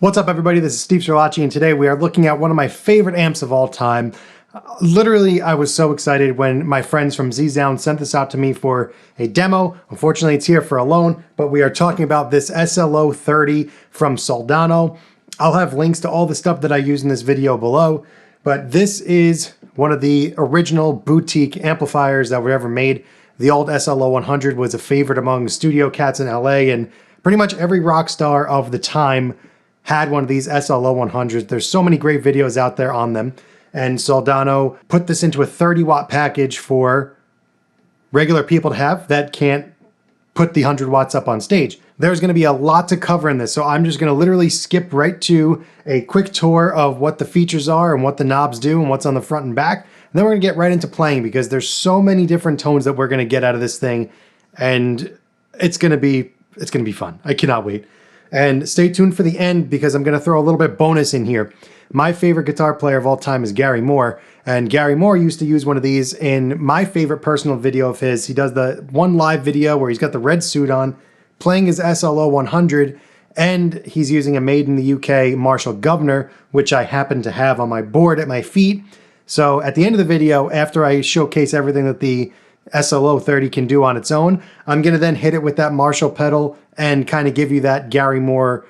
What's up, everybody? This is Steve Sirlacci, and today we are looking at one of my favorite amps of all time. Literally, I was so excited when my friends from Zzounds sent this out to me for a demo. Unfortunately, it's here for a loan, but we are talking about this SLO 30 from Soldano. I'll have links to all the stuff that I use in this video below, but this is one of the original boutique amplifiers that were ever made. The old SLO 100 was a favorite among studio cats in LA, and pretty much every rock star of the time had one of these SLO 100s. There's so many great videos out there on them. And Soldano put this into a 30-watt package for regular people to have that can't put the 100 watts up on stage. There's going to be a lot to cover in this, so I'm just going to literally skip right to a quick tour of what the features are and what the knobs do and what's on the front and back. And then we're going to get right into playing because there's so many different tones that we're going to get out of this thing, and it's going to be fun. I cannot wait. And stay tuned for the end because I'm going to throw a little bit bonus in here. My favorite guitar player of all time is Gary Moore, and Gary Moore used to use one of these in my favorite personal video of his. He does the one live video where he's got the red suit on, playing his SLO 100, and he's using a made in the UK Marshall Governor, which I happen to have on my board at my feet. So at the end of the video, after I showcase everything that the SLO 30 can do on its own, I'm going to then hit it with that Marshall pedal and kind of give you that Gary Moore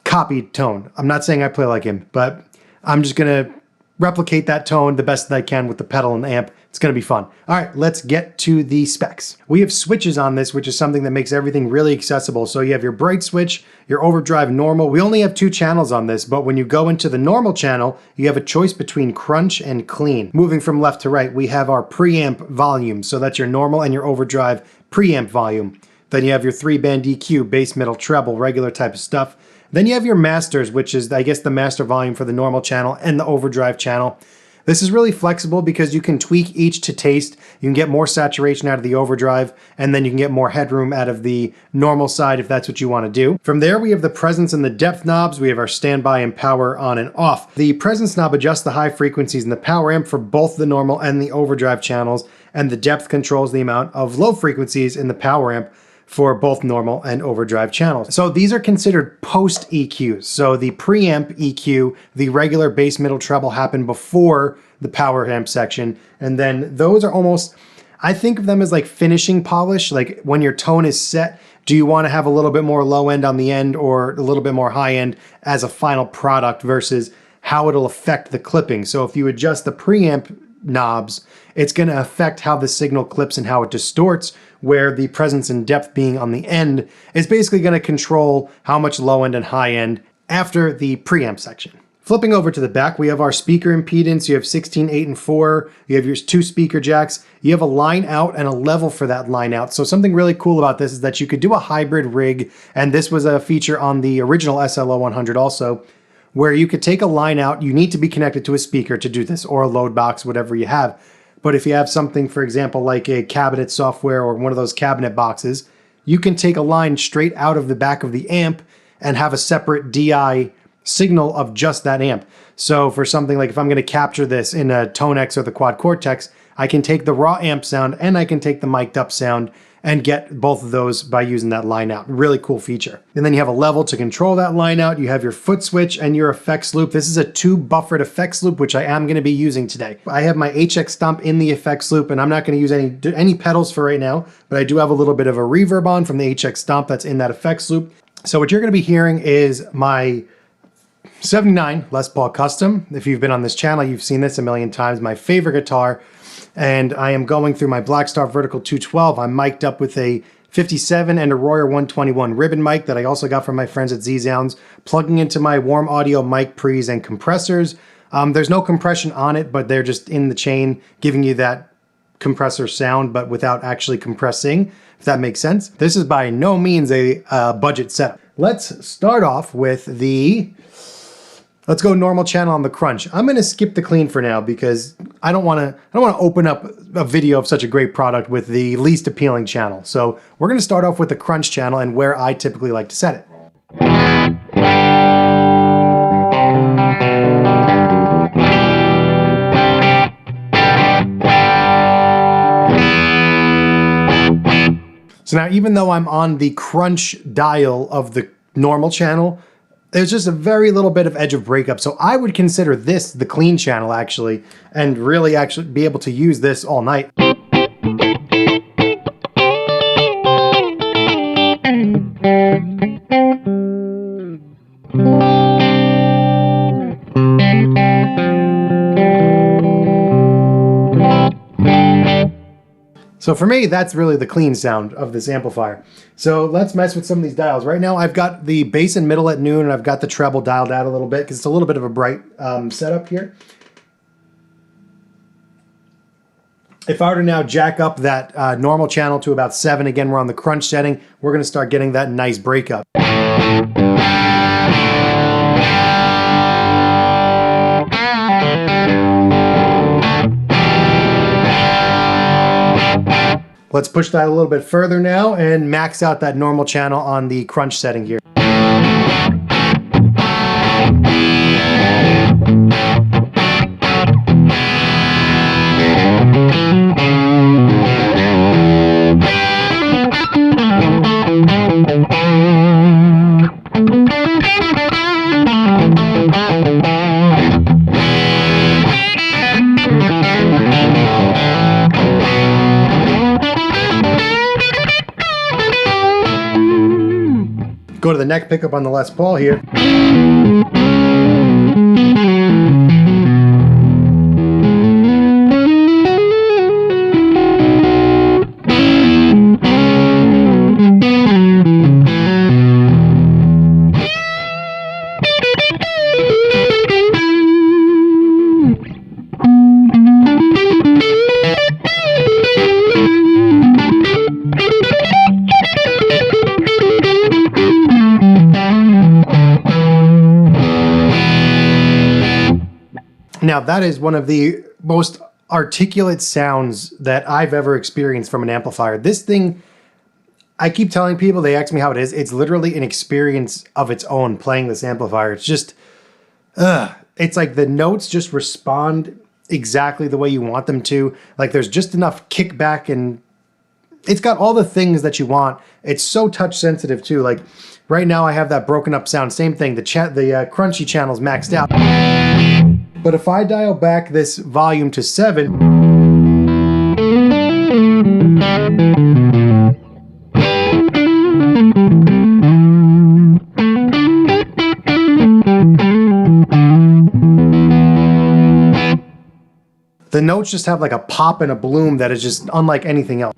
copied tone. I'm not saying I play like him, but I'm just going to replicate that tone the best that I can with the pedal and the amp. It's going to be fun. All right, let's get to the specs. We have switches on this, which is something that makes everything really accessible. So you have your bright switch, your overdrive normal. We only have 2 channels on this, but when you go into the normal channel, you have a choice between crunch and clean. Moving from left to right, we have our preamp volume. So that's your normal and your overdrive preamp volume. Then you have your 3-band EQ, bass, middle, treble, regular type of stuff. Then you have your masters, which is, I guess, the master volume for the normal channel and the overdrive channel. This is really flexible because you can tweak each to taste. You can get more saturation out of the overdrive, and then you can get more headroom out of the normal side if that's what you want to do. From there, we have the presence and the depth knobs. We have our standby and power on and off. The presence knob adjusts the high frequencies in the power amp for both the normal and the overdrive channels, and the depth controls the amount of low frequencies in the power amp for both normal and overdrive channels. So these are considered post EQs. So the preamp EQ, the regular bass, middle, treble happen before the power amp section. And then those are almost, I think of them as like finishing polish. Like when your tone is set, do you want to have a little bit more low end on the end or a little bit more high end as a final product versus how it'll affect the clipping. So if you adjust the preamp knobs, it's going to affect how the signal clips and how it distorts, where the presence and depth being on the end is basically going to control how much low end and high end after the preamp section. Flipping over to the back, we have our speaker impedance. You have 16, 8, and 4. You have your 2 speaker jacks. You have a line out and a level for that line out. So something really cool about this is that you could do a hybrid rig, and this was a feature on the original SLO 100 also, where you could take a line out. You need to be connected to a speaker to do this, or a load box, whatever you have. But if you have something, for example, like a cabinet software or one of those cabinet boxes, you can take a line straight out of the back of the amp and have a separate DI signal of just that amp. So for something like if I'm going to capture this in a Tonex or the Quad Cortex, I can take the raw amp sound and I can take the mic'd up sound and get both of those by using that line out. Really cool feature. And then you have a level to control that line out. You have your foot switch and your effects loop. This is a 2 buffered effects loop, which I am going to be using today. I have my HX stomp in the effects loop, and I'm not going to use any pedals for right now, but I do have a little bit of a reverb on from the HX stomp that's in that effects loop. So what you're going to be hearing is my 79 Les Paul Custom. If you've been on this channel, you've seen this a million times. My favorite guitar. And I am going through my Blackstar Vertical 212. I'm mic'd up with a 57 and a Royer 121 ribbon mic that I also got from my friends at Zzounds, plugging into my Warm Audio mic pre's and compressors. There's no compression on it, but they're just in the chain, giving you that compressor sound, but without actually compressing, if that makes sense. This is by no means a budget setup. Let's start off with let's go normal channel on the crunch. I'm going to skip the clean for now because I don't want to open up a video of such a great product with the least appealing channel. So we're going to start off with the crunch channel and where I typically like to set it. So now, even though I'm on the crunch dial of the normal channel, There's just a very little bit of edge of breakup. So I would consider this the clean channel actually, and really actually be able to use this all night. So for me, that's really the clean sound of this amplifier. So let's mess with some of these dials. Right now, I've got the bass and middle at noon, and I've got the treble dialed out a little bit because it's a little bit of a bright setup here. If I were to now jack up that normal channel to about 7, again, we're on the crunch setting, we're going to start getting that nice breakup. Let's push that a little bit further now and max out that normal channel on the crunch setting here. Go to the neck pickup on the Les Paul here. Now that is one of the most articulate sounds that I've ever experienced from an amplifier. This thing, I keep telling people, they ask me how it is. It's literally an experience of its own playing this amplifier. It's just, it's like the notes just respond exactly the way you want them to. Like there's just enough kickback and it's got all the things that you want. It's so touch sensitive too. Like right now I have that broken up sound, same thing. The crunchy channel's maxed out. But if I dial back this volume to 7, the notes just have like a pop and a bloom that is just unlike anything else.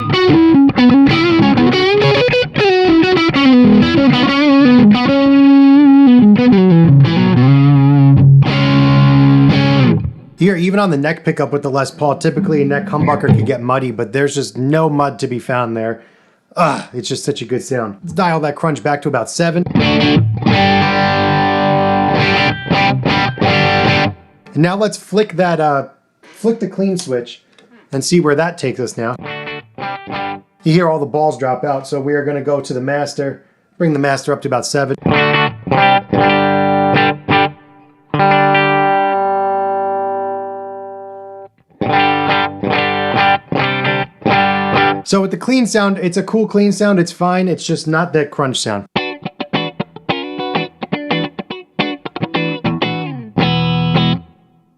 Here, even on the neck pickup with the Les Paul, typically a neck humbucker could get muddy, but there's just no mud to be found there. It's just such a good sound. Let's dial that crunch back to about 7. And now let's flick that, flick the clean switch and see where that takes us now. You hear all the balls drop out, so we are going to go to the master, bring the master up to about 7. So with the clean sound, it's a cool clean sound, it's fine, it's just not that crunch sound.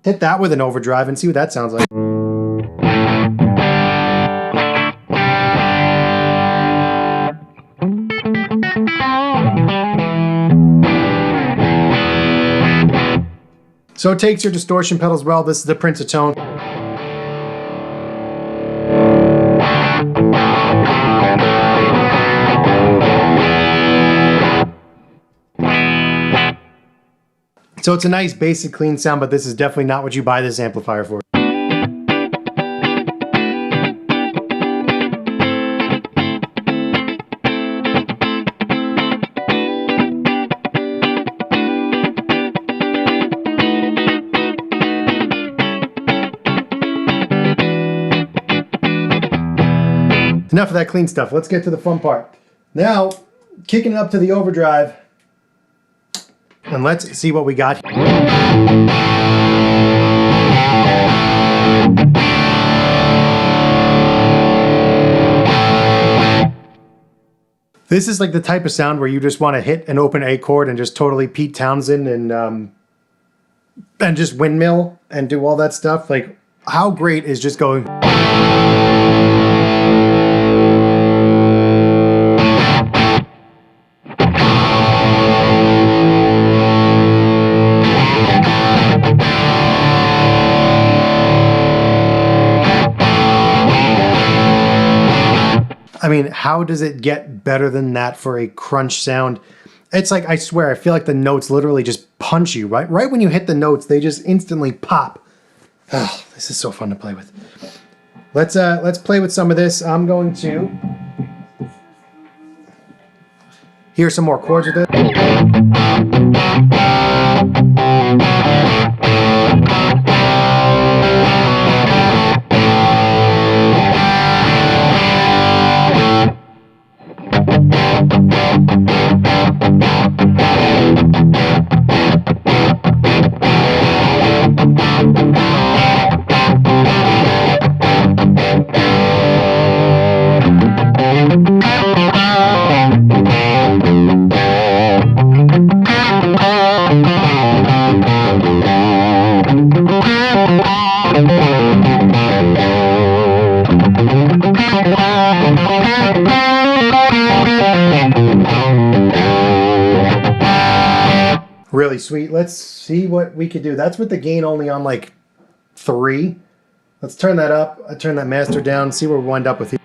Hit that with an overdrive and see what that sounds like. So it takes your distortion pedals well. This is the Prince of Tone. So it's a nice basic clean sound, but this is definitely not what you buy this amplifier for. Enough of that clean stuff. Let's get to the fun part. Now, kicking it up to the overdrive. And let's see what we got here. This is like the type of sound where you just want to hit an open A chord and just totally Pete Townsend and just windmill and do all that stuff. Like, how great is just going... I mean, how does it get better than that for a crunch sound? It's like, I swear, I feel like the notes literally just punch you, right? Right when you hit the notes, they just instantly pop. Oh, this is so fun to play with. Let's play with some of this. I'm going to hear some more chords with it. Really sweet. Let's see what we could do. That's with the gain only on like 3. Let's turn that up. I turn that master down, see where we wind up with it.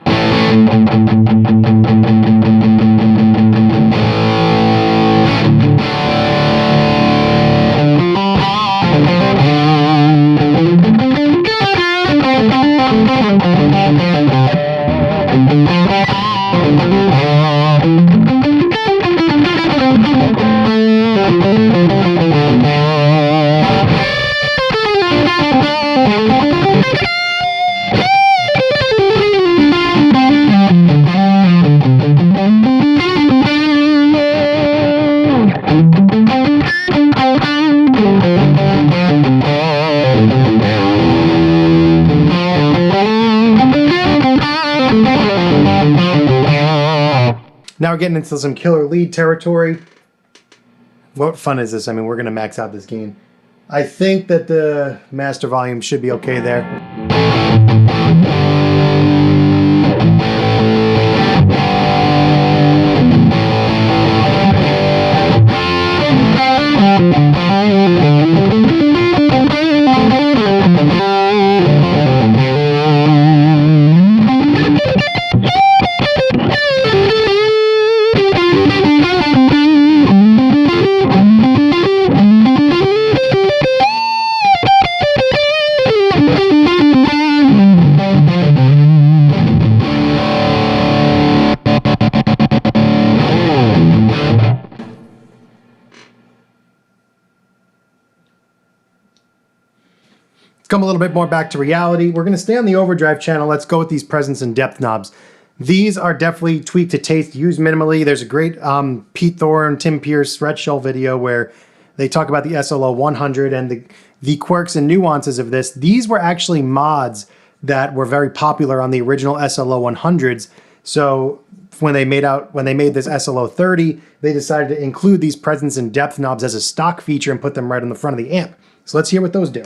Now we're getting into some killer lead territory. What fun is this? I mean, we're going to max out this gain. I think that the master volume should be okay there. Come a little bit more back to reality. We're going to stay on the Overdrive channel. Let's go with these presence and depth knobs. These are definitely tweaked to taste, used minimally. There's a great Pete Thorne, Tim Pierce Red Shell video where they talk about the SLO 100 and the quirks and nuances of this. These were actually mods that were very popular on the original SLO 100s. So when they made this SLO 30, they decided to include these presence and depth knobs as a stock feature and put them right on the front of the amp. So let's hear what those do.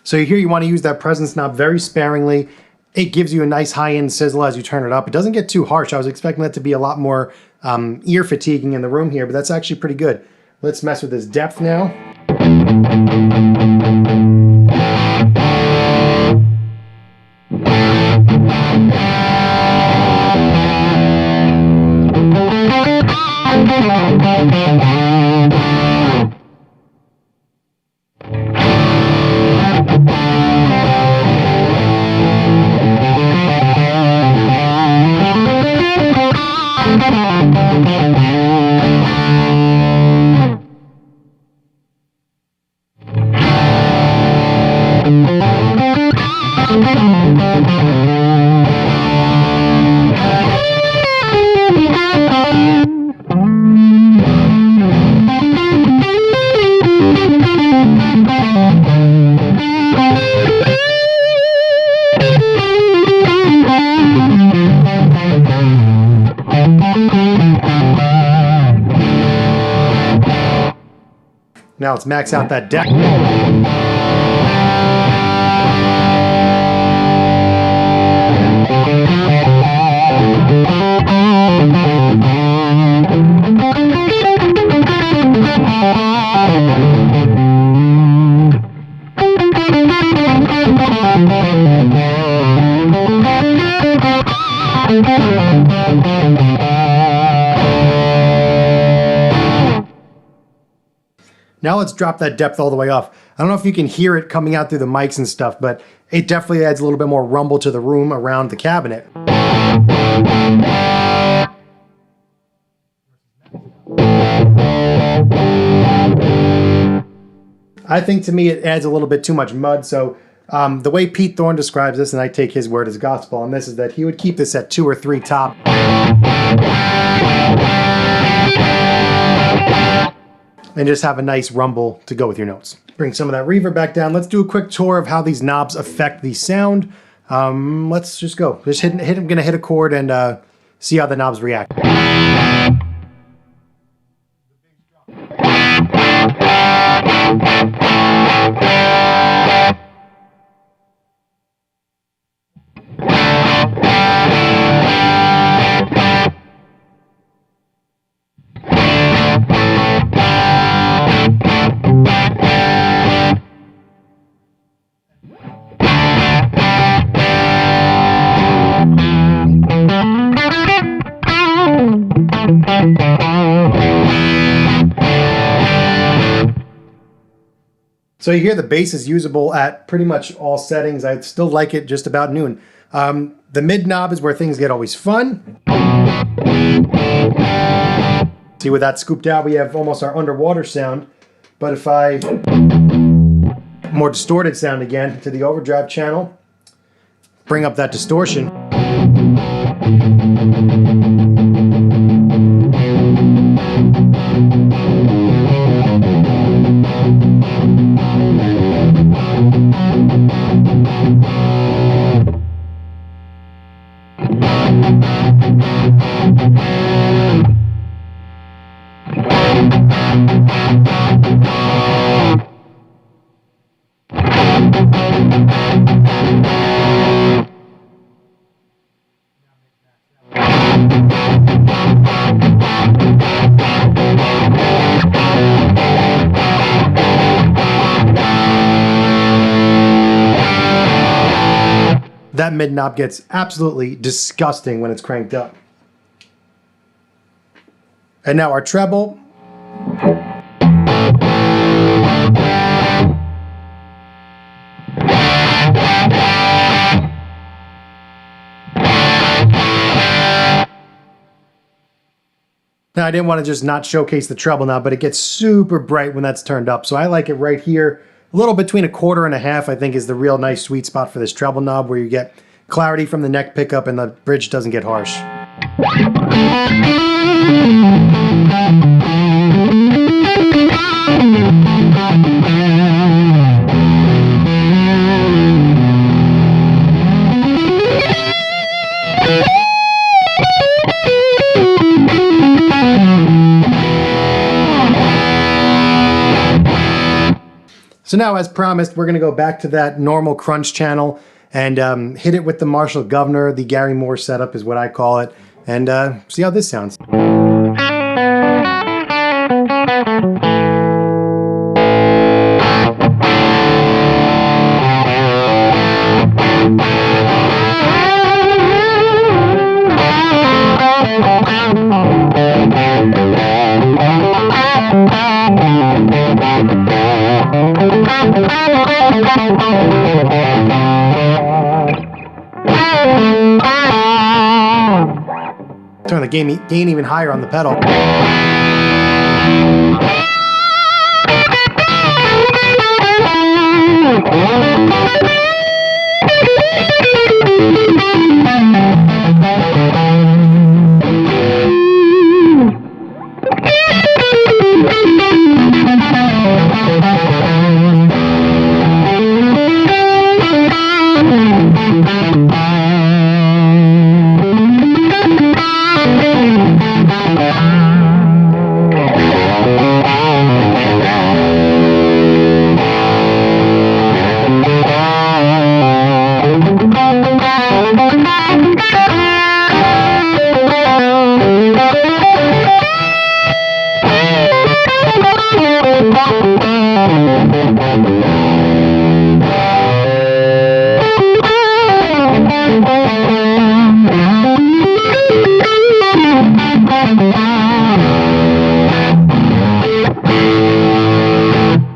So here you want to use that presence knob very sparingly. It gives you a nice high-end sizzle as you turn it up. It doesn't get too harsh. I was expecting that to be a lot more ear fatiguing in the room here, but that's actually pretty good. Let's mess with this depth now. Now let's max out that deck. Now let's drop that depth all the way off. I don't know if you can hear it coming out through the mics and stuff, but it definitely adds a little bit more rumble to the room around the cabinet. I think to me it adds a little bit too much mud, so the way Pete Thorne describes this, and I take his word as gospel on this, is that he would keep this at 2 or 3 top. And just have a nice rumble to go with your notes. Bring some of that reverb back down. Let's do a quick tour of how these knobs affect the sound. Let's just go. Just I'm gonna hit a chord and see how the knobs react. So you hear the bass is usable at pretty much all settings. I still like it just about noon. The mid knob is where things get always fun. See, with that scooped out, we have almost our underwater sound. But if I more distorted sound again to the overdrive channel, bring up that distortion. That mid knob gets absolutely disgusting when it's cranked up. And now our treble. Now I didn't want to just not showcase the treble knob, but it gets super bright when that's turned up. So I like it right here. A little between 1/4 and 1/2, I think, is the real nice sweet spot for this treble knob, where you get clarity from the neck pickup and the bridge doesn't get harsh. So now, as promised, we're going to go back to that normal crunch channel and hit it with the Marshall Governor. The Gary Moore setup is what I call it, and see how this sounds. Turn the gain even higher on the pedal.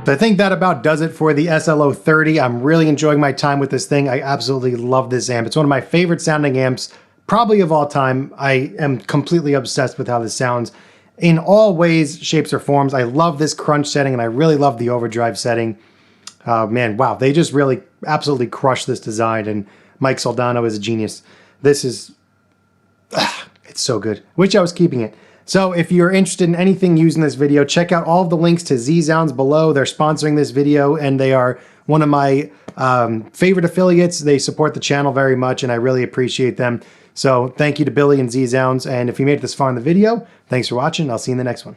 So I think that about does it for the SLO 30. I'm really enjoying my time with this thing. I absolutely love this amp. It's one of my favorite sounding amps, probably of all time. I am completely obsessed with how this sounds in all ways, shapes, or forms. I love this crunch setting, and I really love the overdrive setting. Man, wow, they just really absolutely crushed this design, and Mike Soldano is a genius. This is, it's so good. Wish I was keeping it. So if you're interested in anything used in this video, check out all of the links to Zzounds below. They're sponsoring this video, and they are one of my favorite affiliates. They support the channel very much, and I really appreciate them. So thank you to Billy and Zzounds. And if you made it this far in the video, thanks for watching. I'll see you in the next one.